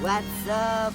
What's up?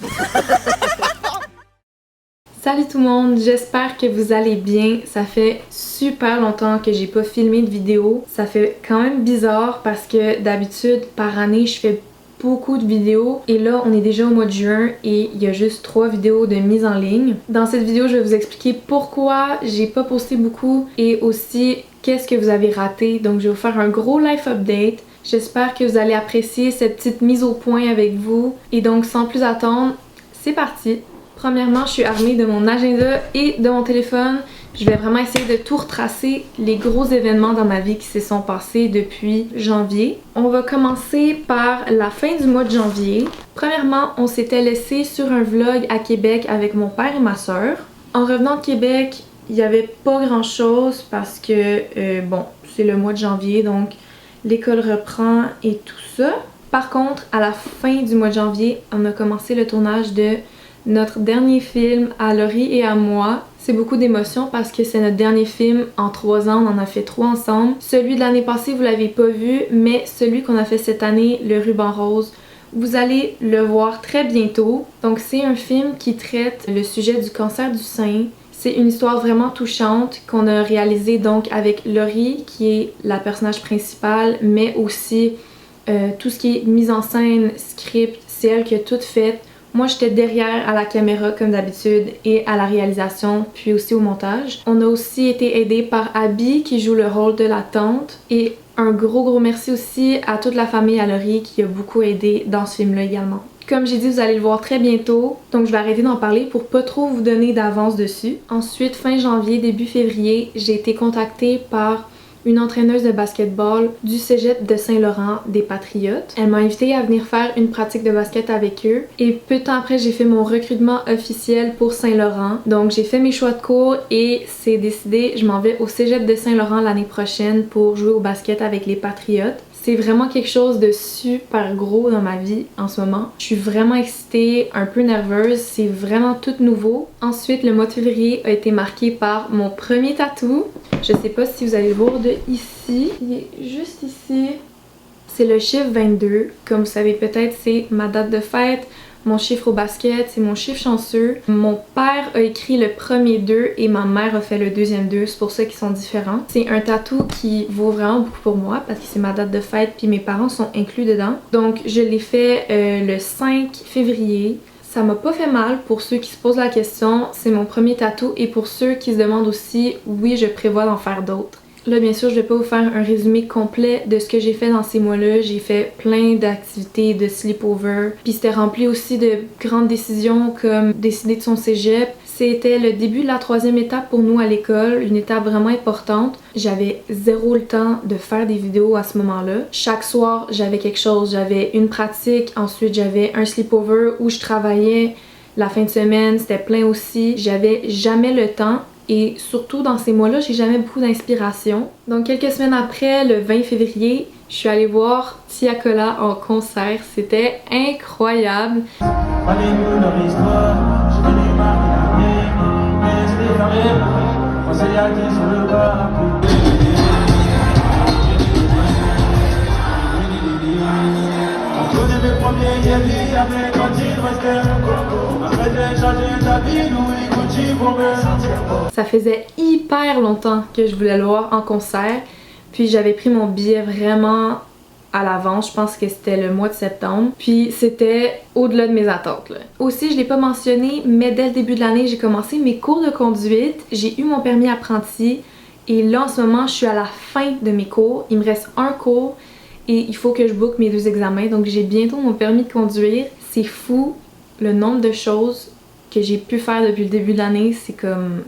Salut tout le monde, j'espère que vous allez bien. Ça fait super longtemps que j'ai pas filmé de vidéo. Ça fait quand même bizarre parce que d'habitude par année je fais beaucoup de vidéos et là on est déjà au mois de juin et il y a juste 3 vidéos de mise en ligne. Dans cette vidéo je vais vous expliquer pourquoi j'ai pas posté beaucoup et aussi qu'est-ce que vous avez raté. Donc je vais vous faire un gros life update. J'espère que vous allez apprécier cette petite mise au point avec vous et donc sans plus attendre, c'est parti! Premièrement, je suis armée de mon agenda et de mon téléphone. Je vais vraiment essayer de tout retracer les gros événements dans ma vie qui se sont passés depuis janvier. On va commencer par la fin du mois de janvier. Premièrement, on s'était laissé sur un vlog à Québec avec mon père et ma soeur. En revenant de Québec, il n'y avait pas grand chose parce que, bon, c'est le mois de janvier, donc l'école reprend et tout ça. Par contre, à la fin du mois de janvier, on a commencé le tournage de notre dernier film à Laurie et à moi. C'est beaucoup d'émotions parce que c'est notre dernier film en 3 ans, on en a fait 3 ensemble. Celui de l'année passée, vous l'avez pas vu, mais celui qu'on a fait cette année, Le Ruban Rose, vous allez le voir très bientôt. Donc c'est un film qui traite le sujet du cancer du sein. C'est une histoire vraiment touchante qu'on a réalisée donc avec Laurie, qui est la personnage principale, mais aussi tout ce qui est mise en scène, script, c'est elle qui a tout fait. Moi, j'étais derrière à la caméra comme d'habitude et à la réalisation, puis aussi au montage. On a aussi été aidés par Abby qui joue le rôle de la tante et un gros merci aussi à toute la famille à Laurie qui a beaucoup aidé dans ce film-là également. Comme j'ai dit, vous allez le voir très bientôt, donc je vais arrêter d'en parler pour pas trop vous donner d'avance dessus. Ensuite, fin janvier, début février, j'ai été contactée par une entraîneuse de basketball du cégep de Saint-Laurent des Patriotes. Elle m'a invitée à venir faire une pratique de basket avec eux et peu de temps après j'ai fait mon recrutement officiel pour Saint-Laurent. Donc j'ai fait mes choix de cours et c'est décidé, je m'en vais au cégep de Saint-Laurent l'année prochaine pour jouer au basket avec les Patriotes. C'est vraiment quelque chose de super gros dans ma vie en ce moment. Je suis vraiment excitée, un peu nerveuse, c'est vraiment tout nouveau. Ensuite, le mois de février a été marqué par mon premier tatou. Je sais pas si vous allez le voir de ici, il est juste ici. C'est le chiffre 22. Comme vous savez peut-être, c'est ma date de fête. Mon chiffre au basket, c'est mon chiffre chanceux. Mon père a écrit le premier 2 et ma mère a fait le deuxième 2, c'est pour ça qu'ils sont différents. C'est un tatou qui vaut vraiment beaucoup pour moi parce que c'est ma date de fête puis mes parents sont inclus dedans. Donc je l'ai fait le 5 février. Ça m'a pas fait mal pour ceux qui se posent la question, c'est mon premier tatou et pour ceux qui se demandent aussi, oui je prévois d'en faire d'autres. Là, bien sûr, je vais pas vous faire un résumé complet de ce que j'ai fait dans ces mois-là. J'ai fait plein d'activités, de sleepover. Puis c'était rempli aussi de grandes décisions comme décider de son cégep. C'était le début de la 3e étape pour nous à l'école, une étape vraiment importante. J'avais zéro le temps de faire des vidéos à ce moment-là. Chaque soir, j'avais quelque chose. J'avais une pratique, ensuite j'avais un sleepover où je travaillais. La fin de semaine, c'était plein aussi. J'avais jamais le temps. Et surtout dans ces mois-là, j'ai jamais beaucoup d'inspiration. Donc quelques semaines après, le 20 février, je suis allée voir Tia Cola en concert. C'était incroyable. Ça faisait hyper longtemps que je voulais le voir en concert, puis j'avais pris mon billet vraiment à l'avance, je pense que c'était le mois de septembre, puis c'était au-delà de mes attentes là. Aussi, je l'ai pas mentionné, mais dès le début de l'année, j'ai commencé mes cours de conduite, j'ai eu mon permis apprenti, et là en ce moment, je suis à la fin de mes cours, il me reste un cours, et il faut que je book mes 2 examens, donc j'ai bientôt mon permis de conduire. C'est fou le nombre de choses que j'ai pu faire depuis le début de l'année, c'est comme...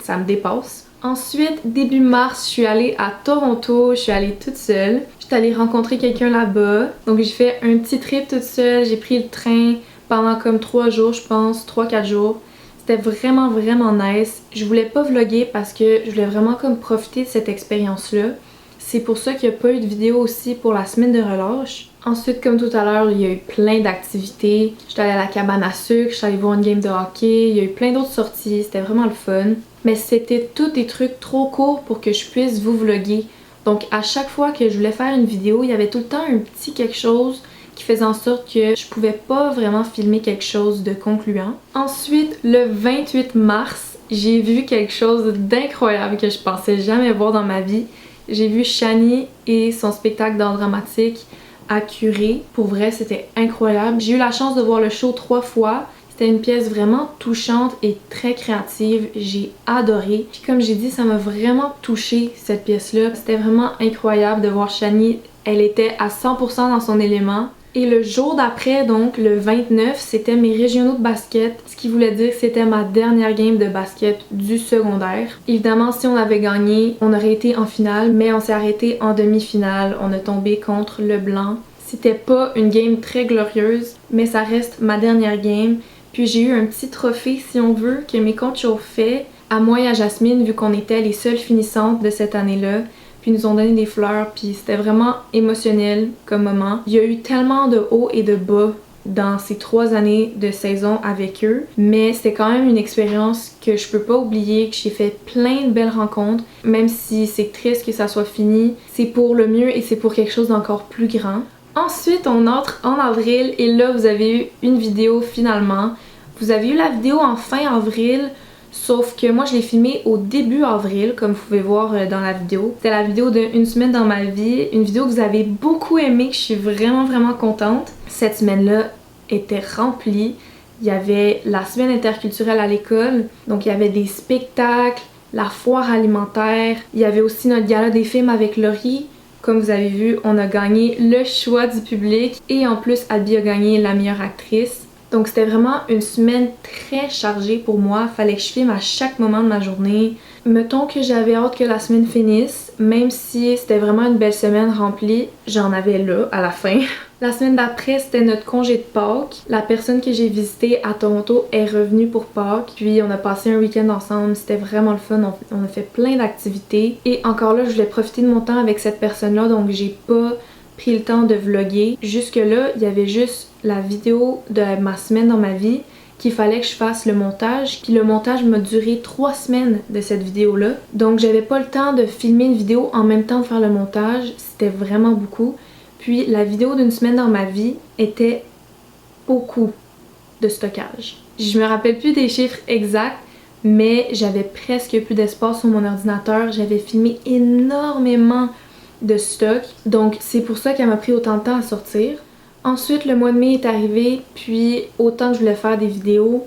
ça me dépasse. Ensuite, début mars, je suis allée à Toronto, je suis allée toute seule. J'étais allée rencontrer quelqu'un là-bas, donc j'ai fait un petit trip toute seule, j'ai pris le train pendant comme 3 jours, je pense, 3-4 jours. C'était vraiment nice. Je voulais pas vlogger parce que je voulais vraiment comme profiter de cette expérience-là. C'est pour ça qu'il n'y a pas eu de vidéo aussi pour la semaine de relâche. Ensuite, comme tout à l'heure, il y a eu plein d'activités. J'étais allée à la cabane à sucre, j'étais allée voir une game de hockey, il y a eu plein d'autres sorties, c'était vraiment le fun. Mais c'était tous des trucs trop courts pour que je puisse vous vlogger. Donc à chaque fois que je voulais faire une vidéo, il y avait tout le temps un petit quelque chose qui faisait en sorte que je pouvais pas vraiment filmer quelque chose de concluant. Ensuite, le 28 mars, j'ai vu quelque chose d'incroyable que je pensais jamais voir dans ma vie. J'ai vu Shani et son spectacle d'art dramatique à Curé. Pour vrai, c'était incroyable. J'ai eu la chance de voir le show 3 fois. C'était une pièce vraiment touchante et très créative. J'ai adoré. Puis comme j'ai dit, ça m'a vraiment touchée cette pièce-là. C'était vraiment incroyable de voir Shani. Elle était à 100% dans son élément. Et le jour d'après, donc le 29, c'était mes régionaux de basket, ce qui voulait dire que c'était ma dernière game de basket du secondaire. Évidemment, si on avait gagné, on aurait été en finale, mais on s'est arrêté en demi-finale. On a tombé contre le Blanc. C'était pas une game très glorieuse, mais ça reste ma dernière game. Puis j'ai eu un petit trophée, si on veut, que mes coachs ont fait à moi et à Jasmine, vu qu'on était les seules finissantes de cette année-là. Puis ils nous ont donné des fleurs, puis c'était vraiment émotionnel comme moment. Il y a eu tellement de hauts et de bas dans ces 3 années de saison avec eux, mais c'était quand même une expérience que je peux pas oublier, que j'ai fait plein de belles rencontres, même si c'est triste que ça soit fini, c'est pour le mieux et c'est pour quelque chose d'encore plus grand. Ensuite, on entre en avril et là, vous avez eu une vidéo finalement. Vous avez eu la vidéo en fin avril, sauf que moi je l'ai filmée au début avril, comme vous pouvez voir dans la vidéo. C'était la vidéo de une semaine dans ma vie, une vidéo que vous avez beaucoup aimée, que je suis vraiment contente. Cette semaine-là était remplie. Il y avait la semaine interculturelle à l'école, donc il y avait des spectacles, la foire alimentaire, il y avait aussi notre gala des films avec Laurie. Comme vous avez vu, on a gagné le choix du public et en plus Abby a gagné la meilleure actrice. Donc c'était vraiment une semaine très chargée pour moi, fallait que je filme à chaque moment de ma journée. Mettons que j'avais hâte que la semaine finisse, même si c'était vraiment une belle semaine remplie, j'en avais là à la fin. La semaine d'après, c'était notre congé de Pâques. La personne que j'ai visitée à Toronto est revenue pour Pâques, puis on a passé un week-end ensemble, c'était vraiment le fun, on a fait plein d'activités. Et encore là, je voulais profiter de mon temps avec cette personne-là, donc j'ai pas pris le temps de vlogger. Jusque là, il y avait juste la vidéo de ma semaine dans ma vie qu'il fallait que je fasse le montage. Puis le montage m'a duré 3 semaines de cette vidéo-là. Donc j'avais pas le temps de filmer une vidéo en même temps de faire le montage. C'était vraiment beaucoup. Puis la vidéo d'une semaine dans ma vie était beaucoup de stockage. Je me rappelle plus des chiffres exacts, mais j'avais presque plus d'espace sur mon ordinateur. J'avais filmé énormément de stock. Donc c'est pour ça qu'elle m'a pris autant de temps à sortir. Ensuite, le mois de mai est arrivé, puis autant que je voulais faire des vidéos,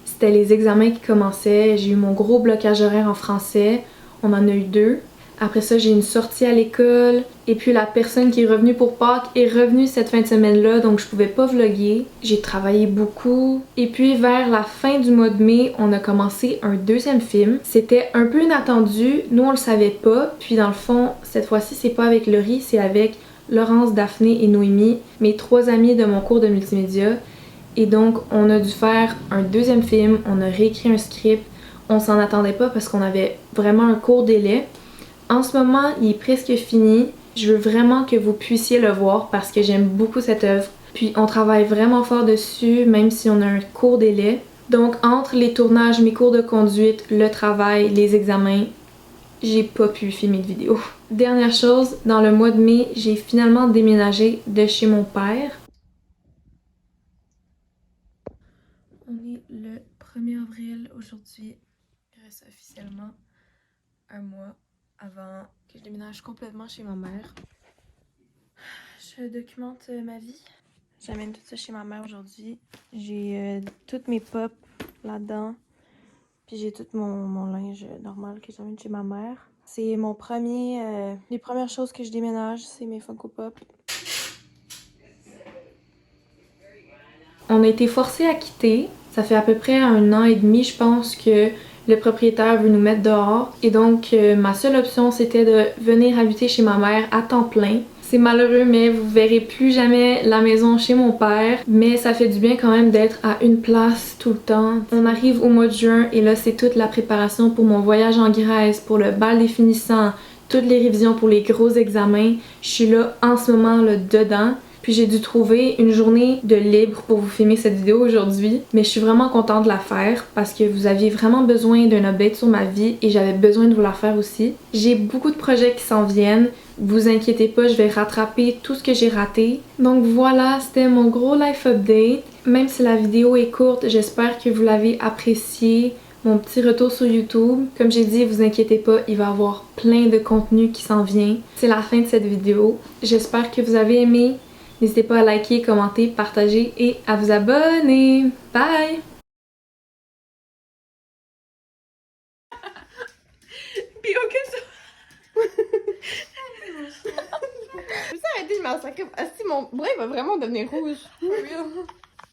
c'était les examens qui commençaient. J'ai eu mon gros blocage horaire en français, on en a eu 2. Après ça, j'ai une sortie à l'école, et puis la personne qui est revenue pour Pâques est revenue cette fin de semaine-là, donc je pouvais pas vlogger. J'ai travaillé beaucoup. Et puis vers la fin du mois de mai, on a commencé un 2e film. C'était un peu inattendu, nous on le savait pas, puis dans le fond, cette fois-ci, c'est pas avec Laurie, c'est avec Laurence, Daphné et Noémie, mes 3 amies de mon cours de multimédia. Et donc, on a dû faire un 2e film, on a réécrit un script. On s'en attendait pas parce qu'on avait vraiment un court délai. En ce moment, il est presque fini. Je veux vraiment que vous puissiez le voir parce que j'aime beaucoup cette œuvre. Puis, on travaille vraiment fort dessus, même si on a un court délai. Donc, entre les tournages, mes cours de conduite, le travail, les examens, j'ai pas pu filmer de vidéo. Dernière chose, dans le mois de mai, j'ai finalement déménagé de chez mon père. On est le 1er avril aujourd'hui. Il reste officiellement un mois avant que je déménage complètement chez ma mère. Je documente ma vie. J'amène tout ça chez ma mère aujourd'hui. J'ai toutes mes pop là-dedans. Puis j'ai tout mon linge normal que j'amène chez ma mère. C'est mon premier... les premières choses que je déménage, c'est mes Funko Pop. On a été forcés à quitter. Ça fait à peu près 1 an et demi, je pense, que le propriétaire veut nous mettre dehors. Et donc, ma seule option, c'était de venir habiter chez ma mère à temps plein. C'est malheureux, mais vous verrez plus jamais la maison chez mon père. Mais ça fait du bien quand même d'être à une place tout le temps. On arrive au mois de juin et là, c'est toute la préparation pour mon voyage en Grèce, pour le bal des finissants, toutes les révisions pour les gros examens. Je suis là en ce moment là dedans. Puis j'ai dû trouver une journée de libre pour vous filmer cette vidéo aujourd'hui. Mais je suis vraiment contente de la faire parce que vous aviez vraiment besoin d'un update sur ma vie et j'avais besoin de vous la faire aussi. J'ai beaucoup de projets qui s'en viennent. Vous inquiétez pas, je vais rattraper tout ce que j'ai raté. Donc voilà, c'était mon gros life update. Même si la vidéo est courte, j'espère que vous l'avez appréciée. Mon petit retour sur YouTube. Comme j'ai dit, vous inquiétez pas, il va y avoir plein de contenu qui s'en vient. C'est la fin de cette vidéo. J'espère que vous avez aimé. N'hésitez pas à liker, commenter, partager et à vous abonner. Bye! Puis aucune chose. Peux-tu arrêter, je m'en sacre. Ah si, mon bras il va vraiment devenir rouge.